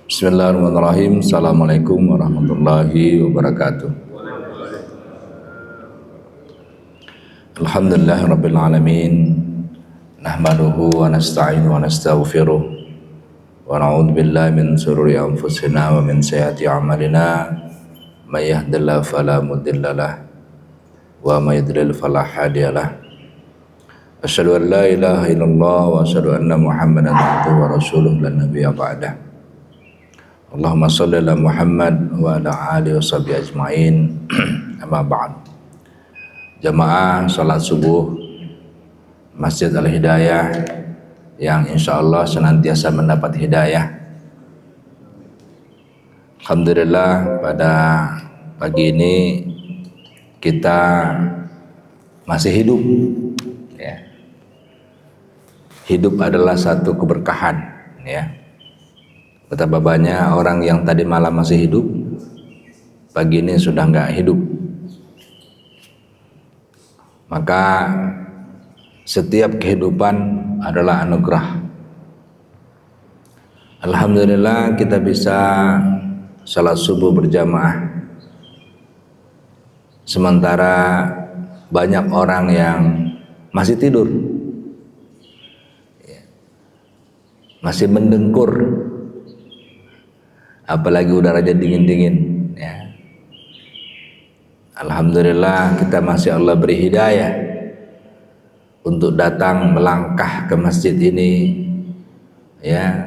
Bismillahirrahmanirrahim. Assalamualaikum warahmatullahi wabarakatuh. Alhamdulillahirabbil alamin. Nahmaduhu wa nasta'inu wa nastaghfiruh wa na'udzu billahi min shururi anfusina wa min sayyiati a'malina. May yahdihillahu fala mudhillalah wa may yudlil fala hadiyalah. Asyhadu an la ilaha illallah wa asyhadu anna Muhammadan abduhu wa rasuluh la nabiyya ba'dah. Allahumma shalli ala Muhammad wa ala alihi washabihi ajmain. Amma ba'd. Jamaah salat subuh Masjid Al-Hidayah yang insyaallah senantiasa mendapat hidayah. Alhamdulillah pada pagi ini kita masih hidup ya. Hidup adalah satu keberkahan ya. Betapa banyak orang yang tadi malam masih hidup, pagi ini sudah nggak hidup. Maka setiap kehidupan adalah anugerah. Alhamdulillah kita bisa salat subuh berjamaah. Sementara banyak orang yang masih tidur, masih mendengkur, apalagi udaranya dingin-dingin ya. Alhamdulillah kita masih Allah beri hidayah untuk datang melangkah ke masjid ini ya,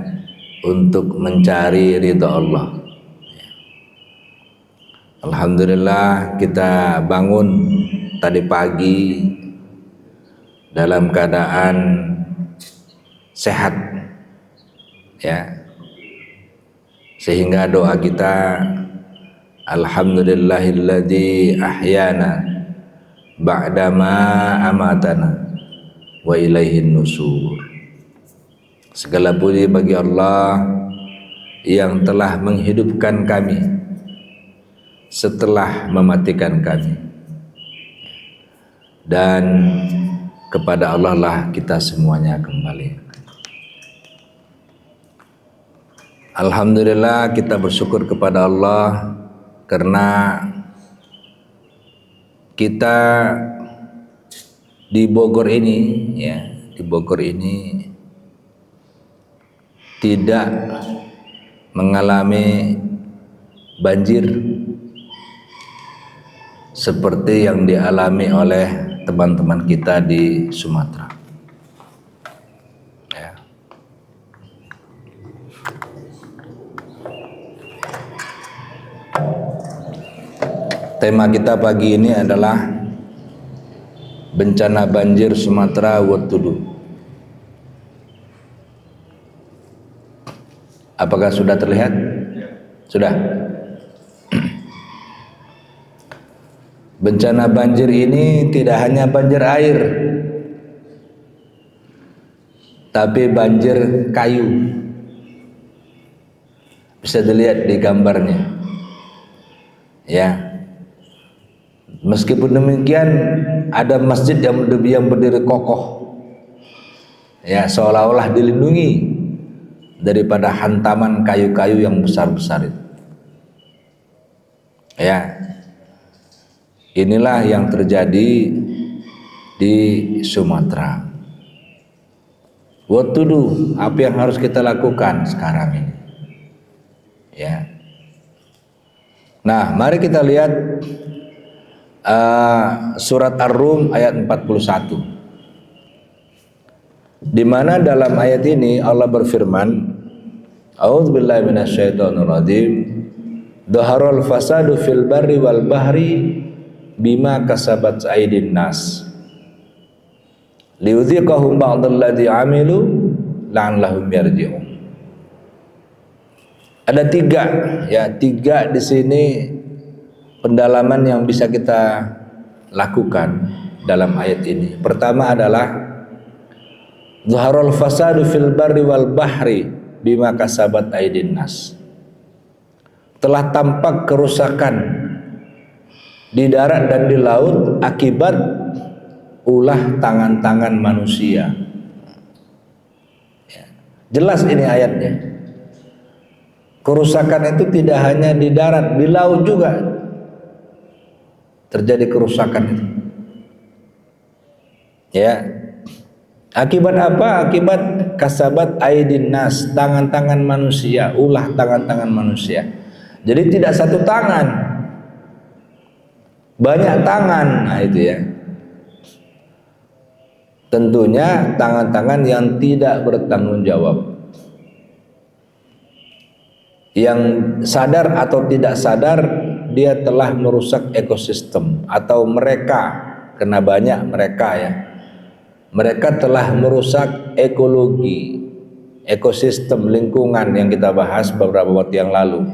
untuk mencari ridha Allah. Alhamdulillah kita bangun tadi pagi dalam keadaan sehat ya, sehingga doa kita alhamdulillahilladzi ahyana ba'dama amatana wa ilaihin nusur. Segala puji bagi Allah yang telah menghidupkan kami setelah mematikan kami, dan kepada Allah lah kita semuanya kembali. Alhamdulillah kita bersyukur kepada Allah karena kita di Bogor ini ya, di Bogor ini tidak mengalami banjir seperti yang dialami oleh teman-teman kita di Sumatera. Ya. Tema kita pagi ini adalah bencana banjir Sumatera what to do. Apakah sudah terlihat? Sudah. Bencana banjir ini tidak hanya banjir air, tapi banjir kayu. Bisa dilihat di gambarnya ya. Meskipun demikian ada masjid yang berdiri kokoh ya, seolah-olah dilindungi daripada hantaman kayu-kayu yang besar-besar itu ya. Inilah yang terjadi di Sumatera. What to do? Apa yang harus kita lakukan sekarang ini? Ya. Nah, mari kita lihat surat Ar-Rum ayat 41. Di mana dalam ayat ini Allah berfirman, A'udzubillahi minasyaitonirrajim. Dhaharul fasadu fil barri wal bahri bima kasabat aydin nas liudhiqahum ba'dalladzi amilu la'allahum yarji'un. Ada tiga di sini pendalaman yang bisa kita lakukan dalam ayat ini. Pertama adalah dhaharul fasadu fil barri wal bahri bima kasabat aydin nas. Telah tampak kerusakan di darat dan di laut akibat ulah tangan-tangan manusia. Jelas ini ayatnya. kerusakan itu tidak hanya di darat, di laut juga terjadi kerusakan itu. Ya. Akibat apa? Akibat kasabat aidin nas, tangan-tangan manusia, ulah tangan-tangan manusia. Jadi tidak satu tangan, banyak tangan. Nah itu ya. Tentunya tangan-tangan yang tidak bertanggung jawab, yang sadar atau tidak sadar dia telah merusak ekosistem, atau mereka, kena banyak mereka ya, mereka telah merusak ekologi, ekosistem lingkungan yang kita bahas beberapa waktu yang lalu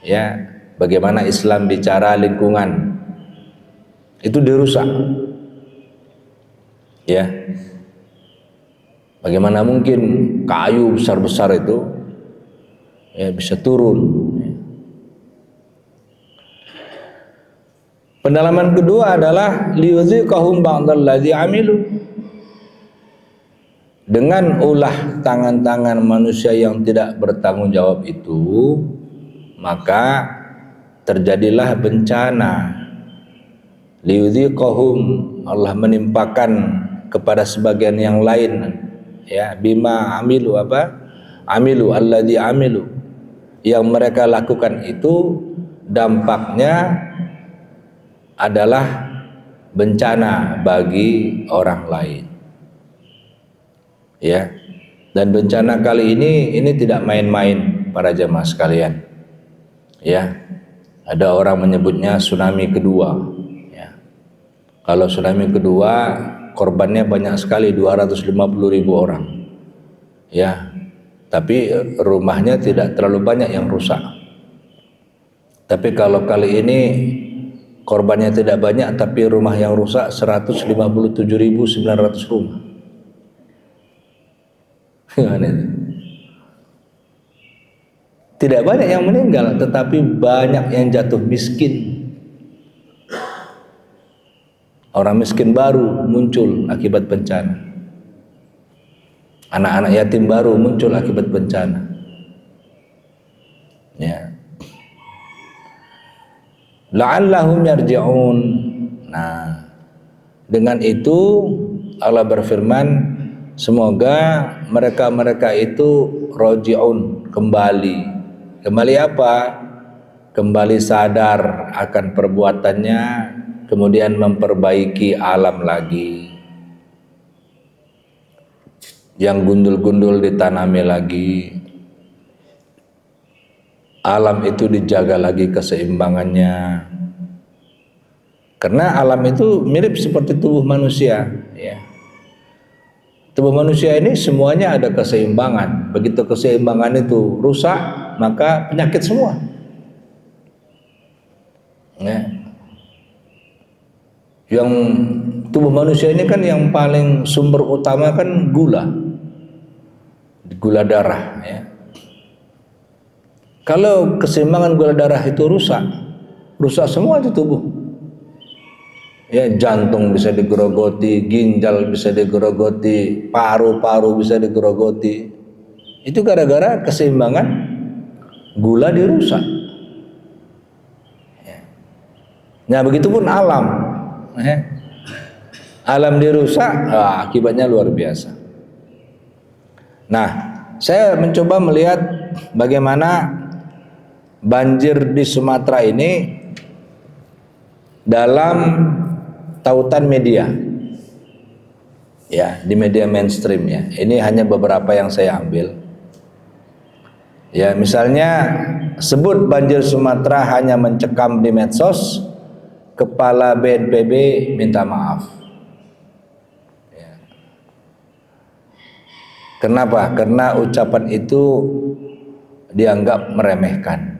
ya. Bagaimana Islam bicara lingkungan itu dirusak ya. Bagaimana mungkin kayu besar-besar itu ya bisa turun ya. Pendalaman kedua adalah liyudziqahum ba'dallazi amilu. Dengan ulah tangan-tangan manusia yang tidak bertanggung jawab itu, maka terjadilah bencana. Liyudziqahum, Allah menimpakan kepada sebagian yang lain ya, bima amilu apa? Amilu alladzi amilu, yang mereka lakukan itu dampaknya adalah bencana bagi orang lain ya. Dan bencana kali ini tidak main-main para jemaah sekalian ya. Ada orang menyebutnya tsunami kedua ya. Kalau tsunami kedua korbannya banyak sekali, 250.000 orang ya, tapi rumahnya tidak terlalu banyak yang rusak. Tapi kalau kali ini korbannya tidak banyak, tapi rumah yang rusak 157.900 rumah. Tidak banyak yang meninggal, tetapi banyak yang jatuh miskin. Orang miskin baru muncul akibat bencana. Anak-anak yatim baru muncul akibat bencana. Ya. La'allahum yarji'un. Nah, dengan itu Allah berfirman, semoga mereka-mereka itu roji'un, kembali. Kembali apa? Kembali sadar akan perbuatannya, kemudian memperbaiki alam lagi. Yang gundul-gundul ditanami lagi, alam itu dijaga lagi keseimbangannya. Karena alam itu mirip seperti tubuh manusia ya. Tubuh manusia ini semuanya ada keseimbangan. Begitu keseimbangan itu rusak, maka penyakit semua ya. Yang tubuh manusia ini kan yang paling sumber utama kan gula darah ya. Kalau keseimbangan gula darah itu rusak semua di tubuh. Ya, jantung bisa digerogoti, ginjal bisa digerogoti, paru-paru bisa digerogoti. Itu gara-gara keseimbangan gula dirusak. Ya. Nah, begitupun alam. Ya. Alam dirusak, akibatnya luar biasa. Nah, saya mencoba melihat bagaimana banjir di Sumatera ini dalam tautan media ya, di media mainstream ya. Ini hanya beberapa yang saya ambil ya. Misalnya sebut banjir Sumatera hanya mencekam di medsos, Kepala BNPB minta maaf ya. Kenapa? Karena ucapan itu dianggap meremehkan.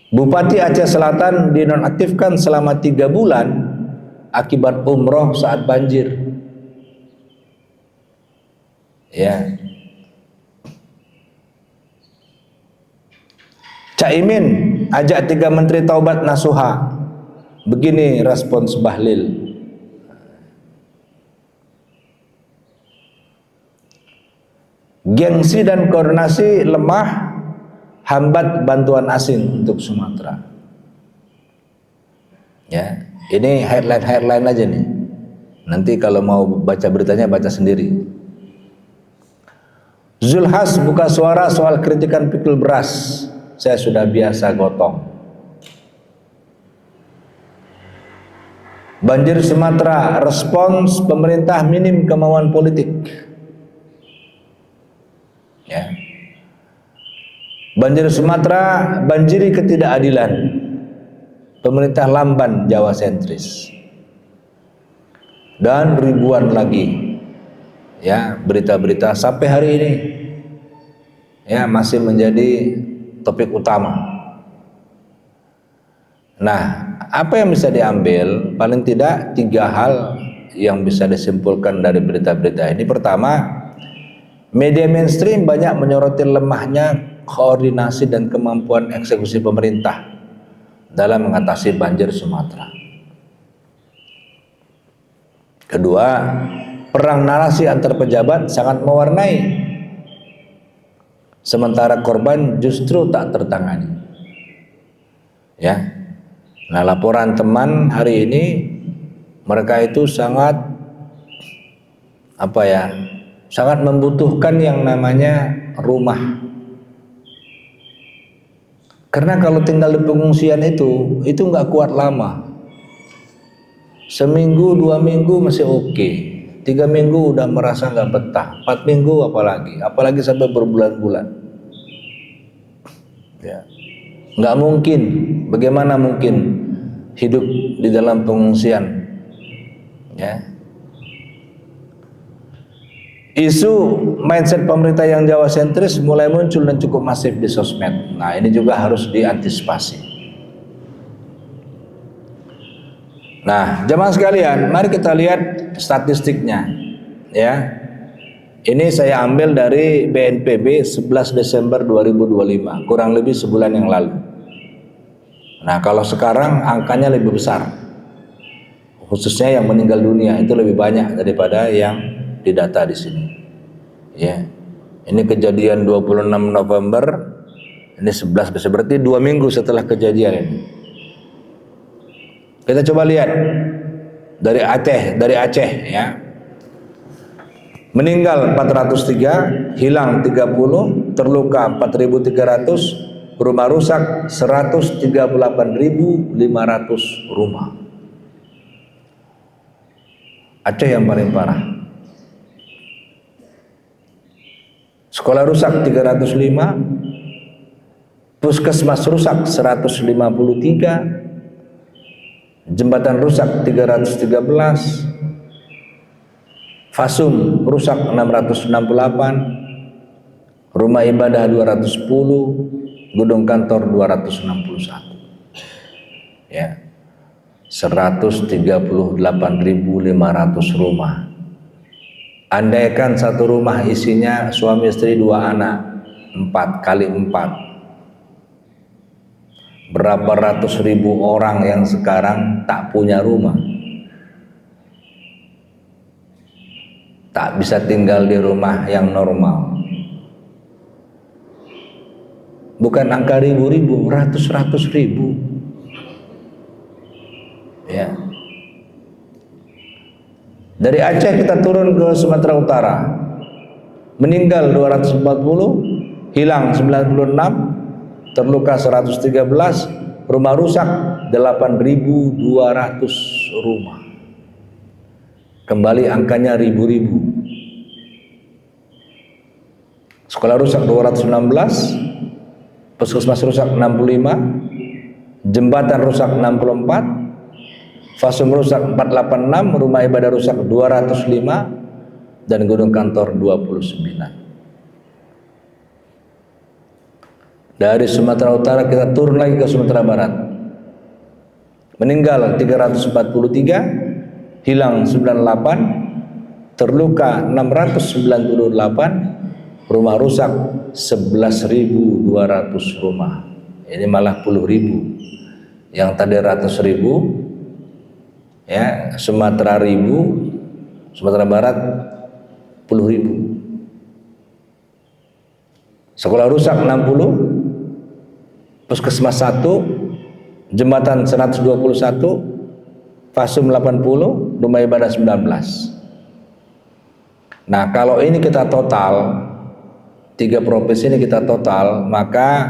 Bupati Aceh Selatan dinonaktifkan selama 3 bulan akibat umroh saat banjir. Ya. Caimin ajak 3 menteri taubat nasuha. Begini respons Bahlil. Gengsi dan koordinasi lemah, hambat bantuan asing untuk Sumatera. Ya, ini headline aja nih. Nanti kalau mau baca beritanya baca sendiri. Zulkifli Hasan buka suara soal kritikan pikul beras. Saya sudah biasa gotong. Banjir Sumatera, respons pemerintah minim kemauan politik. Ya. Banjir Sumatera, banjiri ketidakadilan. Pemerintah lamban Jawa sentris. Dan ribuan lagi. Ya, berita-berita sampai hari ini ya masih menjadi topik utama. Nah, apa yang bisa diambil? Paling tidak 3 hal yang bisa disimpulkan dari berita-berita ini. Pertama, media mainstream banyak menyoroti lemahnya koordinasi dan kemampuan eksekusi pemerintah dalam mengatasi banjir Sumatera. Kedua, perang narasi antar pejabat sangat mewarnai, sementara korban justru tak tertangani. Ya, nah laporan teman hari ini, mereka itu sangat sangat membutuhkan yang namanya rumah. Karena kalau tinggal di pengungsian itu nggak kuat lama. Seminggu, 2 minggu masih oke. 3 minggu udah merasa nggak betah, 4 minggu apalagi sampai berbulan-bulan. Ya, nggak mungkin. Bagaimana mungkin hidup di dalam pengungsian? Ya. Isu mindset pemerintah yang Jawa sentris mulai muncul dan cukup masif di sosmed. Nah, ini juga harus diantisipasi. Nah, jemaah sekalian, mari kita lihat statistiknya. Ya, ini saya ambil dari BNPB 11 Desember 2025, kurang lebih sebulan yang lalu. Nah, kalau sekarang angkanya lebih besar, khususnya yang meninggal dunia itu lebih banyak daripada yang didata di sini. Ya, ini kejadian 26 November, ini 11 Desember, berarti 2 minggu setelah kejadian ini. Kita coba lihat dari Aceh ya. Meninggal 403, hilang 30, terluka 4.300, rumah rusak 138.500 rumah. Aceh yang paling parah. Sekolah rusak 305, puskesmas rusak 153, jembatan rusak 313, fasum rusak 668, rumah ibadah 210, gedung kantor 261. Ya. 138.500 rumah. Andaikan satu rumah isinya suami istri 2 anak, 4 kali 4. Berapa ratus ribu orang yang sekarang tak punya rumah, tak bisa tinggal di rumah yang normal. Bukan angka ribu-ribu, ratus-ratus ribu. Ya. Dari Aceh kita turun ke Sumatera Utara. Meninggal 240, hilang 96, terluka 113, rumah rusak 8.200 rumah. Kembali angkanya ribu-ribu. Sekolah rusak 216, puskesmas rusak 65, jembatan rusak 64, fasum rusak 486, rumah ibadah rusak 205, dan gedung kantor 29. Dari Sumatera Utara kita turun lagi ke Sumatera Barat. Meninggal 343, hilang 98, terluka 698, rumah rusak 11.200 rumah. Ini malah puluh ribu. Yang tadi ratus ribu, ya, Sumatera ribu, Sumatera Barat puluh ribu. Sekolah rusak 60, puskesmas 1, jembatan 121, Fasum 80, rumah ibadah 19. Nah, kalau ini kita total, 3 provinsi ini kita total, maka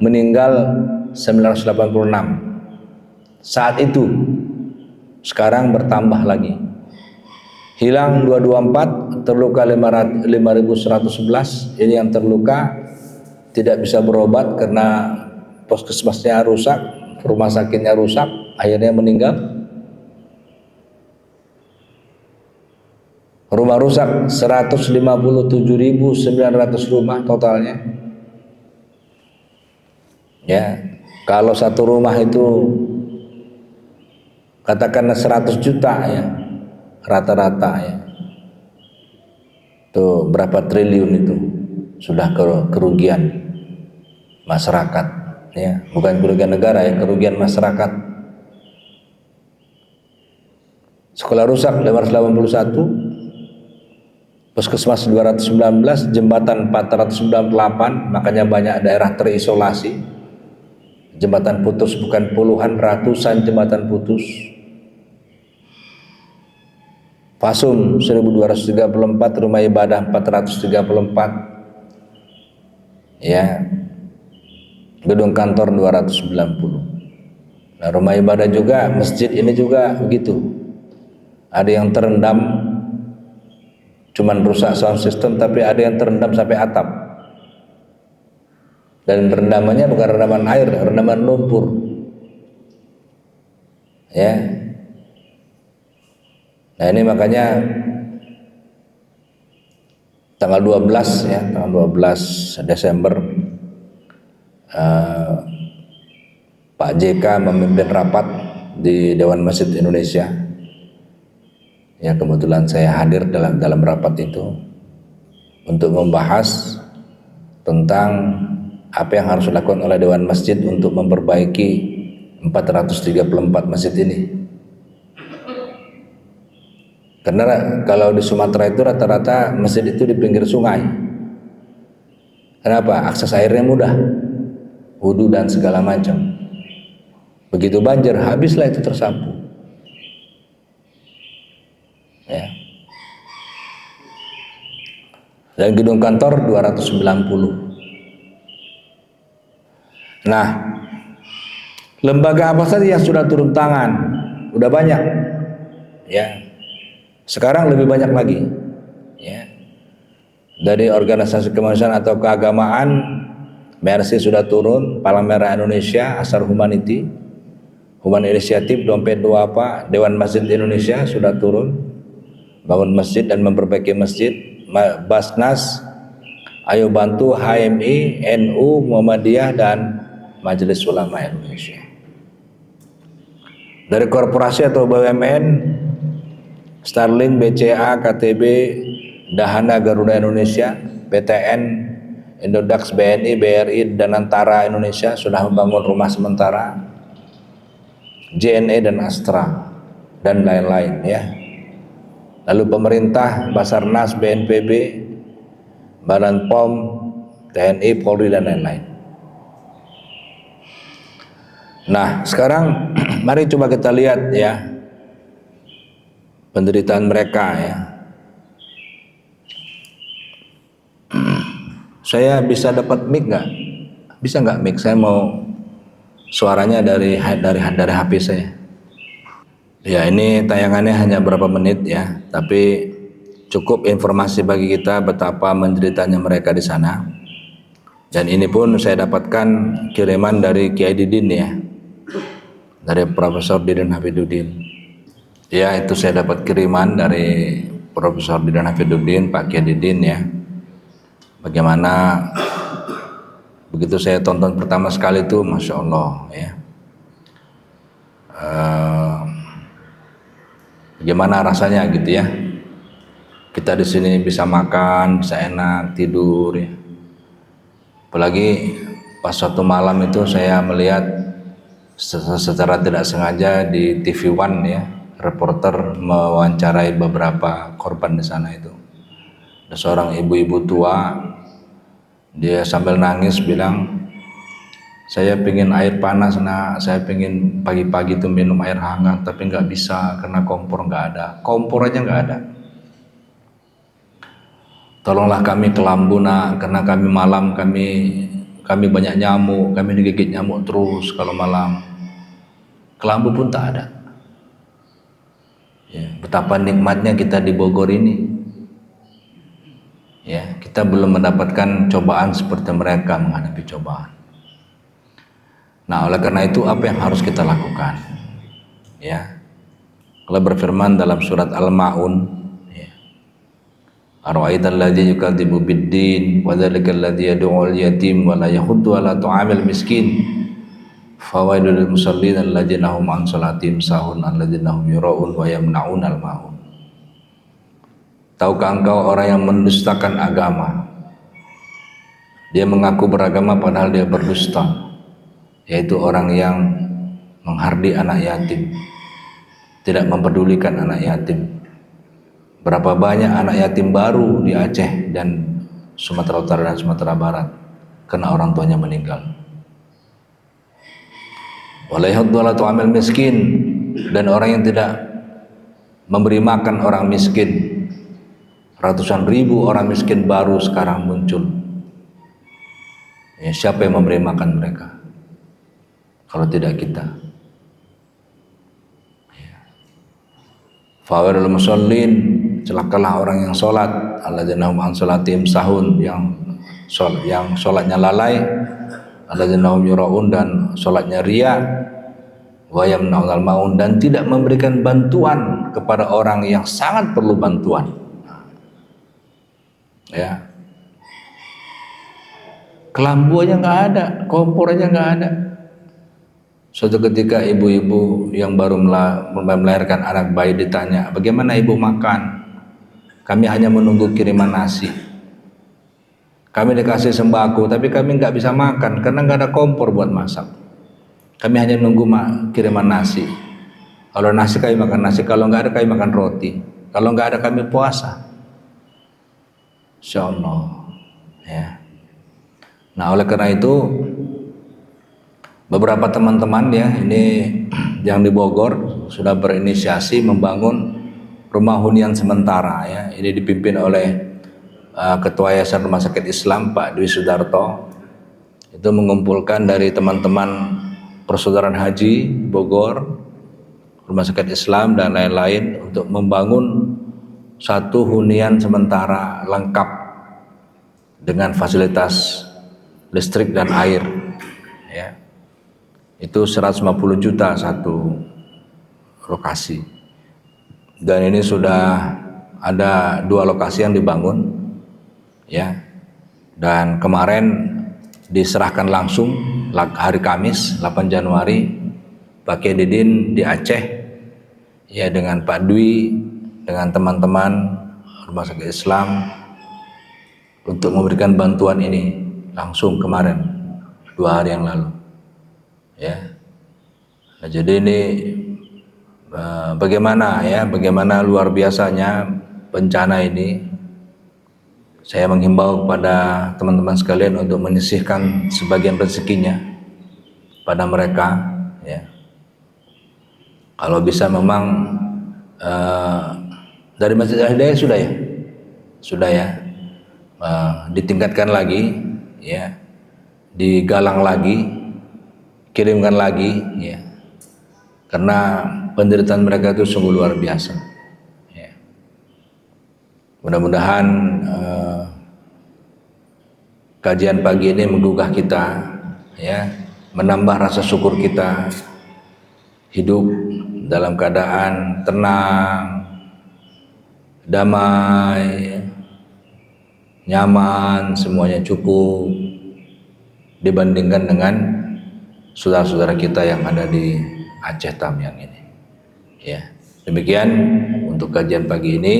meninggal 986 saat itu. Sekarang bertambah lagi, hilang 224, terluka 5111. Ini yang terluka tidak bisa berobat karena puskesmasnya rusak, rumah sakitnya rusak, akhirnya meninggal. Rumah rusak 157.900 rumah totalnya. Ya, kalau satu rumah itu katakanlah 100 juta ya, rata-rata ya. Tuh berapa triliun itu sudah kerugian masyarakat ya, bukan kerugian negara ya, kerugian masyarakat. Sekolah rusak 581, puskesmas 219, jembatan 498, makanya banyak daerah terisolasi. Jembatan putus, bukan puluhan, ratusan jembatan putus. Fasum 1234, rumah ibadah 434. Ya. Gedung kantor 290. Nah, rumah ibadah juga, masjid ini juga begitu. Ada yang terendam, cuman rusak sound system, tapi ada yang terendam sampai atap. Dan rendamannya bukan rendaman air, rendaman lumpur. Ya. Nah, ini makanya tanggal 12 ya, tanggal 12 Desember Pak JK memimpin rapat di Dewan Masjid Indonesia. Ya, kebetulan saya hadir dalam rapat itu untuk membahas tentang apa yang harus dilakukan oleh Dewan Masjid untuk memperbaiki 434 masjid ini. Karena kalau di Sumatera itu rata-rata masjid itu di pinggir sungai. Kenapa? Akses airnya mudah, wudhu dan segala macam. Begitu banjir, habislah itu tersapu. Ya. Dan gedung kantor 290. Nah, lembaga apa saja yang sudah turun tangan? Udah banyak. Ya. Sekarang lebih banyak lagi. Ya. Dari organisasi kemanusiaan atau keagamaan, Mercy sudah turun, Palang Merah Indonesia, Asar Humanity, Human Initiative, Dompet Duafa, Dewan Masjid Indonesia sudah turun bangun masjid dan memperbaiki masjid. Basnas, Ayo Bantu, HMI, NU, Muhammadiyah, dan Majelis Ulama Indonesia. Dari korporasi atau BUMN, Starlink, BCA, KTB, Dahana Garuda Indonesia, PTN, Indodax, BNI, BRI, dan Antara Indonesia sudah membangun rumah sementara, JNE dan Astra, dan lain-lain ya. Lalu pemerintah, Basarnas, BNPB, Badan POM, TNI, Polri, dan lain-lain. Nah, sekarang mari coba kita lihat ya penderitaan mereka ya. Saya bisa dapat mic nggak? Bisa nggak mic? Saya mau suaranya dari HP saya. Ya, ini tayangannya hanya berapa menit ya, tapi cukup informasi bagi kita betapa menderitanya mereka di sana. Dan ini pun saya dapatkan kiriman dari Kiai Didin ya, dari Profesor Didin Hafiduddin. Ya, itu saya dapat kiriman dari Profesor Didin Hafiduddin, Pak Kiai Didin ya. Bagaimana begitu saya tonton pertama sekali itu, Masya Allah ya. Bagaimana rasanya gitu ya. Kita di sini bisa makan, bisa enak, tidur ya. Apalagi pas suatu malam itu saya melihat secara tidak sengaja di TV One ya, reporter mewawancarai beberapa korban di sana itu. Ada seorang ibu-ibu tua Dia sambil nangis bilang, saya pengen air panas nak, saya pengen pagi-pagi tuh minum air hangat, tapi nggak bisa karena kompor nggak ada. Kompor aja nggak ada. Tolonglah kami ke Lambu nak, karena kami malam kami banyak nyamuk, kami digigit nyamuk terus kalau malam. Ke Lambu pun tak ada. Ya, betapa nikmatnya kita di Bogor ini. Ya, kita belum mendapatkan cobaan seperti mereka menghadapi cobaan. Nah, oleh karena itu apa yang harus kita lakukan? Ya, Allah berfirman dalam surat Al-Ma'un, ya, Ara'aital ladzi yukadzibu bid-din wa dzalikal ladzi yad'ul yatim wa la yahuddu 'ala ta'amil miskin fawailul lil musallin alladzina hum an salatihim sahun alladzina hum yura'un wa yamna'unal ma'un. Tahukah engkau orang yang mendustakan agama? Dia mengaku beragama padahal dia berdusta, yaitu orang yang menghardi anak yatim, tidak mempedulikan anak yatim. Berapa banyak anak yatim baru di Aceh dan Sumatera Utara dan Sumatera Barat karena orang tuanya meninggal. Walayhudulatu amil miskin, dan orang yang tidak memberi makan orang miskin. Ratusan ribu orang miskin baru sekarang muncul. Ya, siapa yang memberi makan mereka kalau tidak kita? Fawailul musallin, celakalah orang yang sholat, alladzina hum an salatihim sahun, yang sholatnya lalai, alladzina hum yura'un, dan sholatnya riya, wa yamna'unal ma'un, dan tidak memberikan bantuan kepada orang yang sangat perlu bantuan. Ya, kelambu aja nggak ada, kompor aja nggak ada. Suatu ketika ibu-ibu yang baru melahirkan anak bayi ditanya, bagaimana ibu makan? Kami hanya menunggu kiriman nasi. Kami dikasih sembako, tapi kami nggak bisa makan karena nggak ada kompor buat masak. Kami hanya nunggu kiriman nasi. Kalau nasi kami makan nasi, kalau nggak ada kami makan roti. Kalau nggak ada kami puasa. Insya Allah. Ya. Nah, oleh karena itu beberapa teman-teman ya ini yang di Bogor sudah berinisiasi membangun rumah hunian sementara ya. Ini dipimpin oleh Ketua Yayasan Rumah Sakit Islam Pak Dwi Sudarto. Itu mengumpulkan dari teman-teman Persaudaraan Haji Bogor, Rumah Sakit Islam dan lain-lain untuk membangun satu hunian sementara lengkap dengan fasilitas listrik dan air ya. Itu 150 juta satu lokasi, dan ini sudah ada 2 lokasi yang dibangun ya, dan kemarin diserahkan langsung hari Kamis 8 Januari Pak Kiai Didin di Aceh ya, dengan Pak Dwi, dengan teman-teman Rumah Sakit Islam untuk memberikan bantuan ini langsung kemarin 2 hari yang lalu ya. Nah, jadi ini bagaimana luar biasanya bencana ini. Saya menghimbau kepada teman-teman sekalian untuk menyisihkan sebagian rezekinya pada mereka ya. Kalau bisa memang dari Masjid Al-Hidayah sudah ya ditingkatkan lagi ya, digalang lagi, kirimkan lagi ya, karena penderitaan mereka itu sungguh luar biasa ya. Mudah-mudahan kajian pagi ini menggugah kita ya, menambah rasa syukur kita, hidup dalam keadaan tenang, damai, nyaman, semuanya cukup dibandingkan dengan saudara-saudara kita yang ada di Aceh Tamiang ini ya. Demikian untuk kajian pagi ini,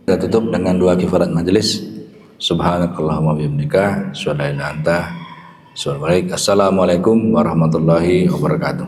kita tutup dengan doa kifarat majelis. Subhanakallahumma wabihamdika, asyhadu an la ilaha illa anta, assalamualaikum warahmatullahi wabarakatuh.